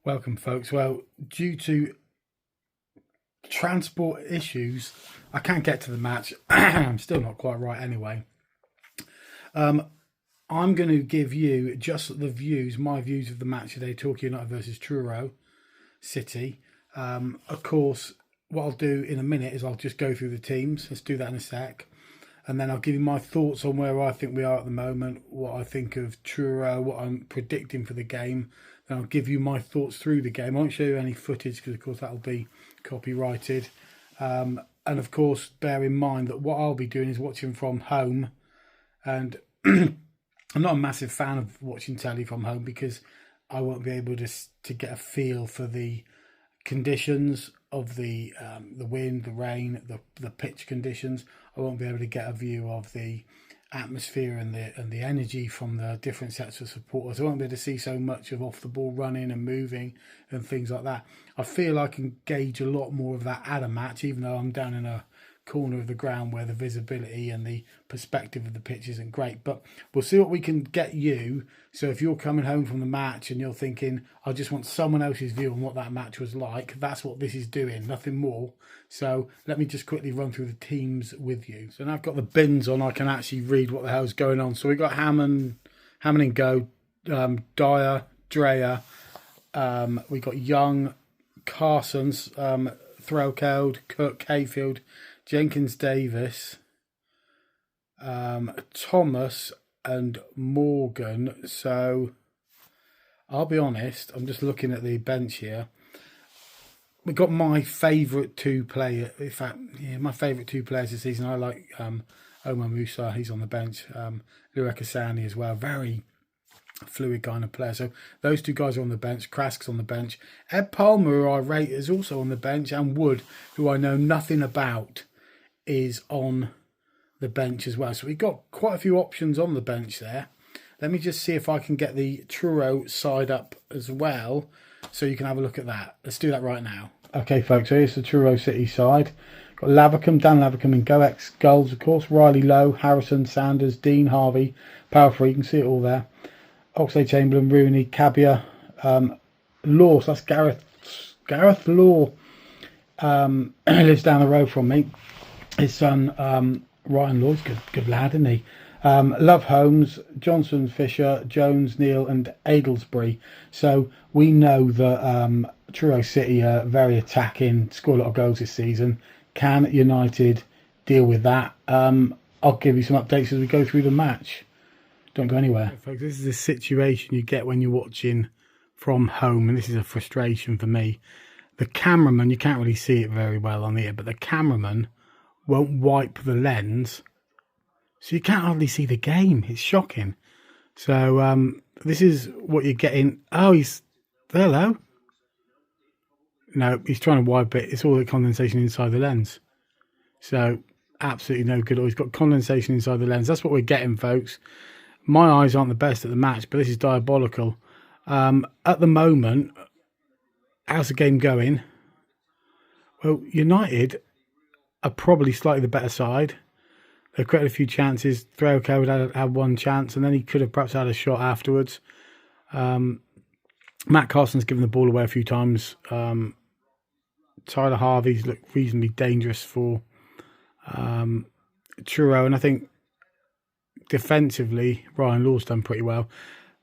Welcome, folks. Well, due to transport issues, I can't get to the match. I'm still not quite right anyway. I'm going to give you just the views, my views of the match today, Torquay United versus Truro City. Of course, what I'll do in a minute is I'll just go through the teams. Let's do that in a sec. And then I'll give you my thoughts on where I think we are at the moment, what I think of Truro, what I'm predicting for the game. Then I'll give you my thoughts through the game. I won't show you any footage because, of course, that'll be copyrighted. And, of course, bear in mind that what I'll be doing is watching from home. And I'm not a massive fan of watching telly from home because I won't be able to get a feel for the conditions of the wind, the rain, the pitch conditions. I won't be able to get a view of the atmosphere and the energy from the different sets of supporters. I won't be able to see so much of off the ball running and moving and things like that. I feel I can gauge a lot more of that at a match, even though I'm down in a corner of the ground where the visibility and the perspective of the pitch isn't great. But we'll see what we can get you. So if you're coming home from the match and you're thinking, I just want someone else's view on what that match was like, that's what this is doing, nothing more. So let me just quickly run through the teams with you. So now I've got the bins on, I can actually read what the hell's going on. So we've got Hammond and Go, Dyer, Dreyer, we've got Young, Carson's, Threlkeld, Cook, Hayfield, Jenkins Davis, Thomas and Morgan. So I'll be honest, I'm just looking at the bench here. We've got my favourite two players. In fact, yeah, my favourite two players this season. I like Omar Musa, he's on the bench. Lurek Asani as well, very fluid kind of player. So those two guys are on the bench. Krask's on the bench. Ed Palmer, who I rate, is also on the bench. And Wood, who I know nothing about, is on the bench as well. So we've got quite a few options on the bench there. Let me just see if I can get the Truro side up as well, so you can have a look at that. Let's do that right now. Okay, folks, so here's the Truro City side. Got Lavercombe, Dan Lavercombe in Goex goals, of course. Riley Lowe, Harrison, Sanders, Dean, Harvey, Powerful. You can see it all there. Oxlade Chamberlain, Rooney, Cabia, Law. So that's Gareth Law. Lives down the road from me. His son Ryan Law's good lad, isn't he? Love Holmes, Johnson, Fisher, Jones, Neal and Adelsbury. So we know that Truro City are very attacking, score a lot of goals this season. Can United deal with that? I'll give you some updates as we go through the match. Don't go anywhere. Okay, folks, this is the situation you get when you're watching from home, and this is a frustration for me. The cameraman, you can't really see it very well on here, but the cameraman won't wipe the lens, so you can't hardly see the game. It's shocking. So this is what you're getting. Oh, he's hello. No, he's trying to wipe it. It's all the condensation inside the lens. So absolutely no good. He's got condensation inside the lens. That's what we're getting, folks. My eyes aren't the best at the match, but this is diabolical. At the moment, how's the game going? Well, United are probably slightly the better side. They've created a few chances. Threlkeld had one chance, and then he could have perhaps had a shot afterwards. Matt Carson's given the ball away a few times. Tyler Harvey's looked reasonably dangerous for Truro, and I think defensively Ryan Law's done pretty well.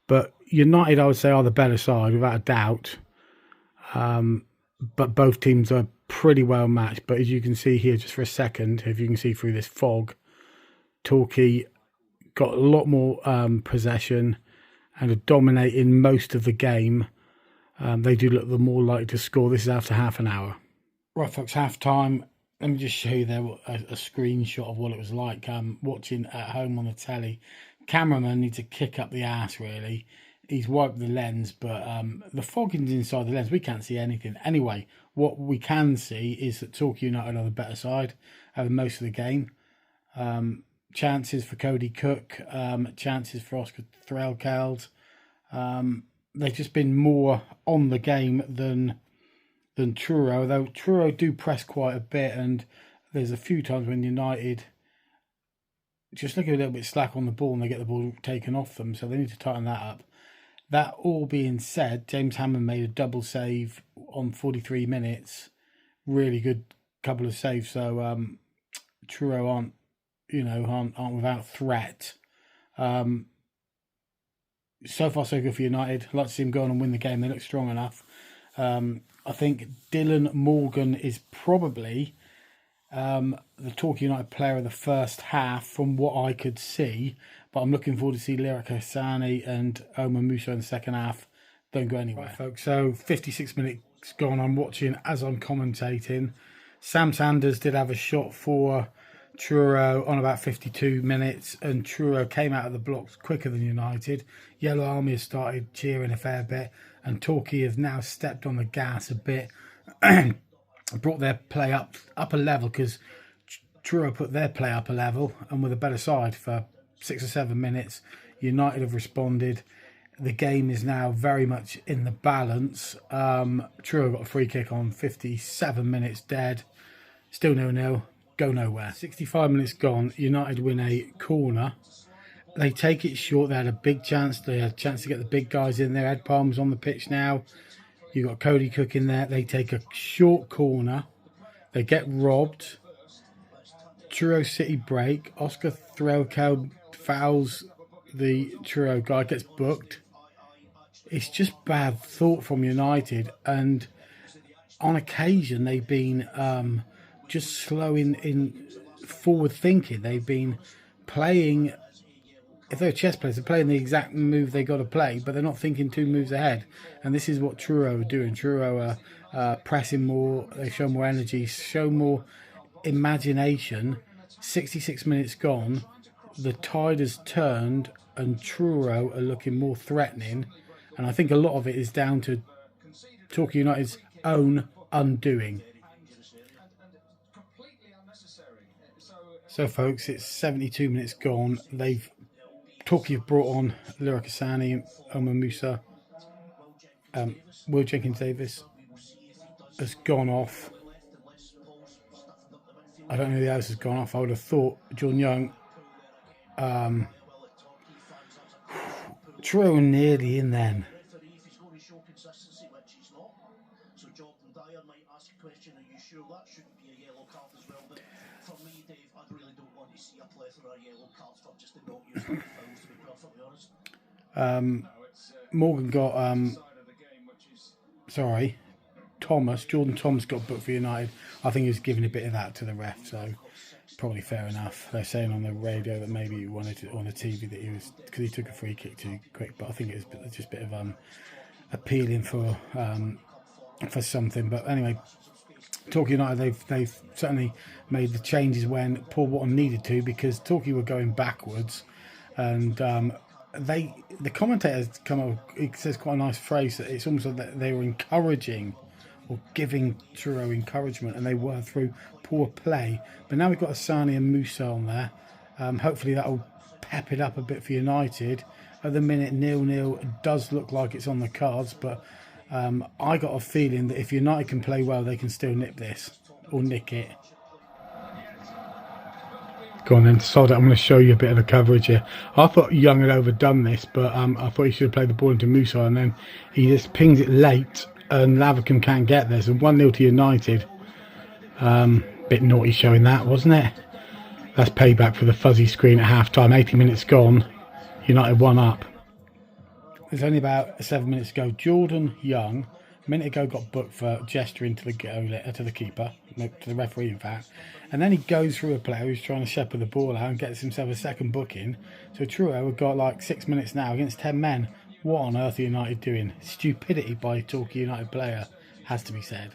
But United, I would say, are the better side without a doubt. But both teams are pretty well matched. But as you can see here, just for a second, if you can see through this fog, Torquay got a lot more possession and are dominating most of the game. They do look the more likely to score. This is after half an hour. Right, folks, half time. Let me just show you there a screenshot of what it was like watching at home on the telly. Cameraman needs to kick up the ass, really. He's wiped the lens, but the fogging's inside the lens. We can't see anything. Anyway, what we can see is that Torquay United are the better side, having most of the game. Chances for Cody Cook, chances for Oscar Threlkeld. They've just been more on the game than Truro, though Truro do press quite a bit, and there's a few times when United just look a little bit slack on the ball and they get the ball taken off them, so they need to tighten that up. That all being said, James Hammond made a double save on 43 minutes. Really good couple of saves. So Truro aren't without threat. So far so good for United. I'd like to see them go on and win the game. They look strong enough. I think Dylan Morgan is probably the Torquay United player of the first half from what I could see. But I'm looking forward to see Lyric Hassani and Omar Musa in the second half. Don't go anywhere. Right, folks. So 56 minutes gone. I'm watching as I'm commentating. Sam Sanders did have a shot for Truro on about 52 minutes, and Truro came out of the blocks quicker than United. Yellow Army has started cheering a fair bit, and Torquay have now stepped on the gas a bit, brought their play up a level, because Truro put their play up a level and with a better side for 6 or 7 minutes. United have responded. The game is now very much in the balance. Truro got a free kick on 57 minutes dead. Still 0-0. Go nowhere. 65 minutes gone. United win a corner. They take it short. They had a big chance. They had a chance to get the big guys in there. Ed Palmer's on the pitch now. You got Cody Cook in there. They take a short corner. They get robbed. Truro City break. Oscar Threlkel fouls the Truro guy, gets booked. It's just bad thought from United, and on occasion they've been just slow in forward thinking. They've been playing, if they're chess players, they're playing the exact move they got to play, but they're not thinking 2 moves ahead. And this is what Truro are doing. Truro are pressing more. They show more energy, show more imagination. 66 minutes gone. The tide has turned, and Truro are looking more threatening. And I think a lot of it is down to Torquay United's own undoing. So, folks, it's 72 minutes gone. Torquay have brought on Lyric Hassani and Omar Musa. Will Jenkins-Davis has gone off. I don't know who else has gone off. I would have thought John Young. Truro nearly in then. Morgan got Jordan Thomas got booked for United. I think he was giving a bit of that to the ref, so probably fair enough. They're saying on the radio that maybe he wanted it on the TV that he was, because he took a free kick too quick, but I think it was just a bit of appealing for something. But anyway, Torquay United, they've certainly made the changes when Paul Watton needed to, because Torquay were going backwards, and the commentators come up. It says quite a nice phrase that it's almost like that they were encouraging or giving Truro encouragement, and they were through poor play. But now we've got Hassani and Musa on there. Hopefully that'll pep it up a bit for United. At the minute, 0-0 does look like it's on the cards, but I got a feeling that if United can play well, they can still nick this or nick it. Go on then, sod it. I'm going to show you a bit of the coverage here. I thought Young had overdone this, but I thought he should have played the ball into Musa, and then he just pings it late, and Lavercombe can't get there. So 1-0 to United. Bit naughty showing that, wasn't it? That's payback for the fuzzy screen at half-time. 80 minutes gone. United 1 up. There's only about 7 minutes to go. Jordan Young, a minute ago, got booked for gesturing to the keeper, to the referee, in fact. And then he goes through a player who's trying to shepherd the ball out and gets himself a second booking. So Truro have got like 6 minutes now against 10 men. What on earth are United doing? Stupidity by a Torquay United player, has to be said.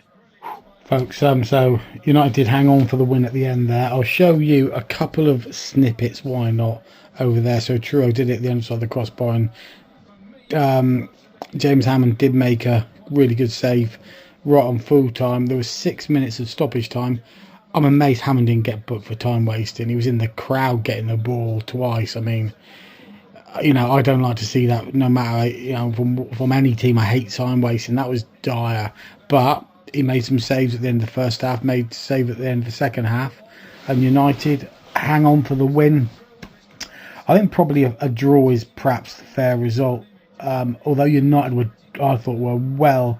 Folks, so United did hang on for the win at the end there. I'll show you a couple of snippets, why not, over there. So Truro did it at the underside of the crossbar, and James Hammond did make a really good save right on full time. There was 6 minutes of stoppage time. I'm amazed Hammond didn't get booked for time wasting. He was in the crowd getting the ball twice. I mean, I don't like to see that. No matter, from any team, I hate time wasting. That was dire. But he made some saves at the end of the first half, made save at the end of the second half, and United hang on for the win. I think probably a draw is perhaps the fair result although United were, I thought, were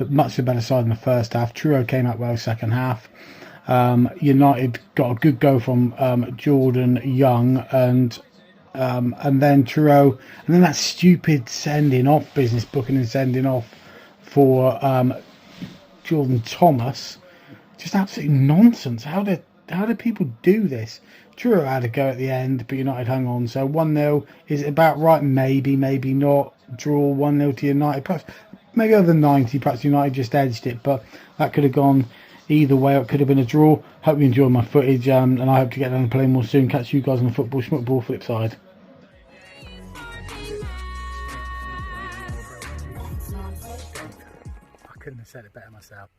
much the better side in the first half. Truro came out well second half. United got a good go from Jordan Young, and then Truro, and then that stupid sending off business, booking and sending off for Jordan Thomas, just absolutely nonsense. How do people do this? Truro had a go at the end, but United hung on. So 1-0 is it about right? Maybe, maybe not. Draw 1-0 to United. Perhaps maybe over the 90. Perhaps United just edged it, but that could have gone either way. It could have been a draw. Hope you enjoyed my footage, and I hope to get down and play more soon. Catch you guys on the football schmuckball flip side. I couldn't have said it better myself.